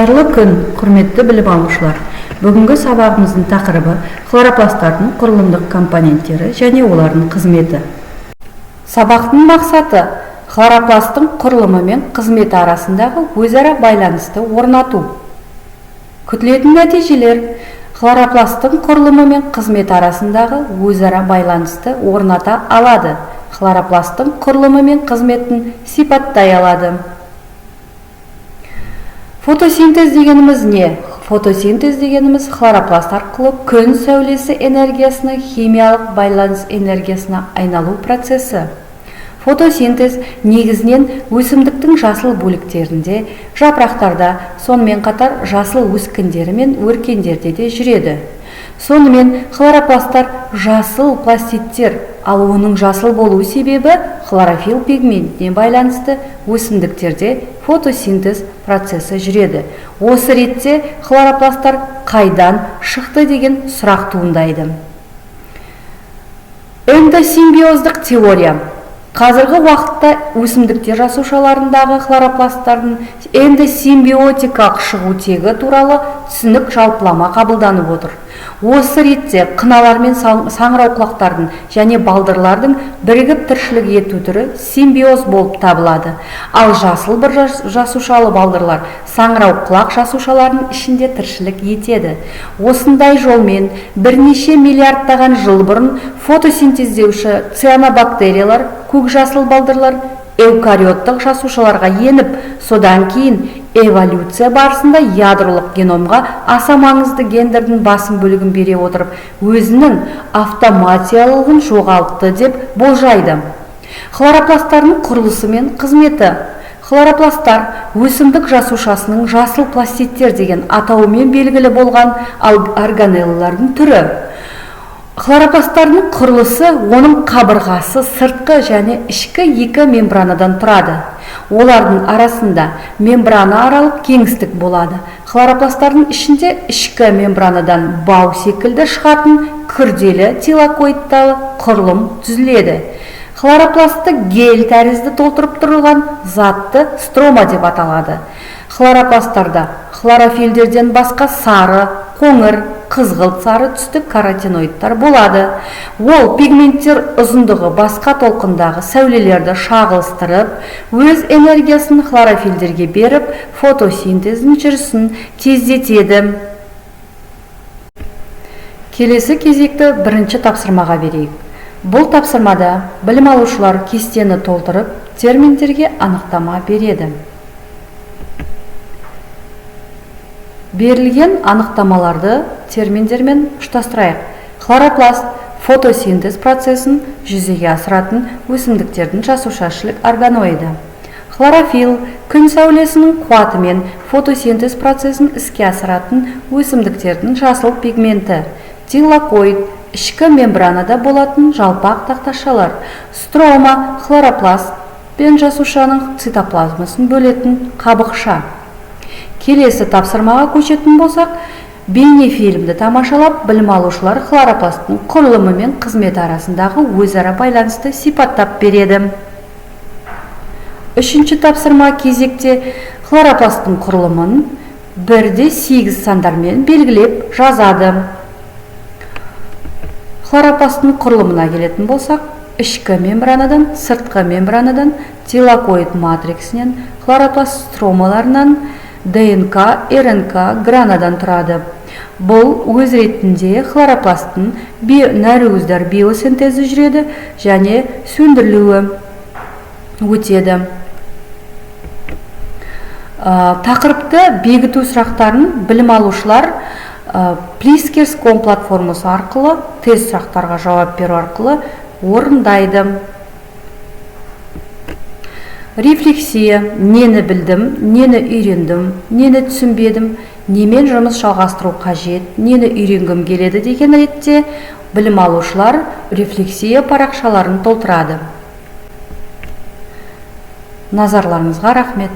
Қайырлы күн, құрметті білім алушылар. Бүгінгі сабағымыздың тақырыбы хлоропласттардың құрылымдық компоненттері және олардың қызметі. Сабақтың мақсаты хлоропласттың құрылымы мен қызметі арасындағы өзара байланысты орнату. Күтілетін нәтижелер: хлоропласттың құрылымы мен қызметі арасындағы өзара байланысты орната алады. Хлоропласттың құрылымы мен қызметін сипаттай алады. Фотосинтез дегеніміз не? Фотосинтез дегеніміз хлоропласт арқылы күн сәулесі энергиясының химиялық байланыс энергиясына айналу процесі. Фотосинтез негізінен өсімдіктің жасыл бөліктерінде, жапырақтарда, сонымен қатар жасыл өскіндері мен өркендерде де жүреді. Сонымен хлоропласттар жасыл пластидтер, ал оның жасыл болу себебі хлорофилл пигментіне байланысты өсімдіктерде фотосинтез процесі жүреді. Осы ретте хлоропласттар қайдан шықты деген сұрақ туындайды. Эндосимбиоздық теория. Қазіргі уақытта өсімдіктер жасушаларындағы хлоропласттардың эндосимбиотикалық шығу тегі туралы түсінік жалпылама қабылданып отыр. Осы ретте қыналар мен саңырауқұлақтардың және балдырлардың бірігіп тіршілік ету түрі симбиоз болып табылады. Ал жасыл бір жасушалы балдырлар саңырауқұлақ жасушаларының ішінде тіршілік етеді. Осындай жолмен бірнеше миллиардтаған жыл бұрын фотосинтездеуші цианобактериялар, көкжасыл балдырлар эукариоттық жасушаларға еніп, содан кейін эволюция барысында ядролық геномға аса маңызды гендердің басым бөлігін бере отырып, өзінің автоматиялығын жоғалтты деп болжайды. Хлоропласттардың құрылысы мен қызметі. Хлоропласттар өсімдік жасушасының жасыл пластидтер деген атауымен белгілі болған органеллалардың түрі. Хлоропласттардың құрылысы оның қабырғасы сыртқы және ішкі екі мембранадан тұрады. Олардың арасында мембрана аралық кеңістік болады. Хлоропласттардың ішінде ішкі мембранадан бау секілді шығатын күрделі тилакоидталы құрылым түзіледі. Хлоропластты гель тәрізді толтырып тұрылған затты строма деп аталады. Хлоропласттарда хлорофиллдерден басқа сары, қоңыр, қызғылт сары түсті каротиноидтар болады. Ол пигменттер ұзындығы басқа толқындағы сәулелерді шағылыстырып, өз энергиясын хлорофиллдерге беріп, фотосинтездің жүрісін тездетеді. Келесі кезекті бірінші тапсырмаға берейік. Бұл тапсырмада білім алушылар кестені толтырып, терминдерге анықтама береді. Берілген анықтамаларды терминдермен ұштастырайық. Хлоропласт фотосинтез процесін жүзеге асыратын өсімдіктердің жасушашілік органоиды. Хлорофилл күн сәулесінің қуатымен фотосинтез процесін іске асыратын өсімдіктердің жасыл пигменті. Тилакоид ішкі мембранада болатын жалпақ тақташалар. Строма хлоропласт пен жасушаның цитоплазмасын бөлетін қабықша. Келесі тапсырмаға көшетін болсақ, бейнефильмді тамашалап, білім алушылар хлоропласттың құрылымы мен қызметі арасындағы өзара байланысты сипаттап береді. Үшінші тапсырма кезекте хлоропласттың құрылымын 1:8 сандармен белгілеп жазады. Хлоропласттың құрылымына келетін болсақ, ішкі мембранадан, сыртқы мембранадан, тилакоид матриксінен, хлоропласт стромаларынан, ДНК, РНК, гранадан тұрады. Бұл өз ретінде хлоропласттың нәруыздар биосинтезі жүреді және сөндірілуі өтеді. Тақырыпты бекіту сұрақтарын білім алушылар Pliskers.com платформасы арқылы тест сұрақтарға жауап беру арқылы орындайды. Рефлексия: нені білдім, нені үйрендім, нені түсінбедім, немен жұмыс жалғастыру қажет, нені үйренгім келеді деген ретте білім алушылар рефлексия парақшаларын толтырады. Назарларыңызға рахмет.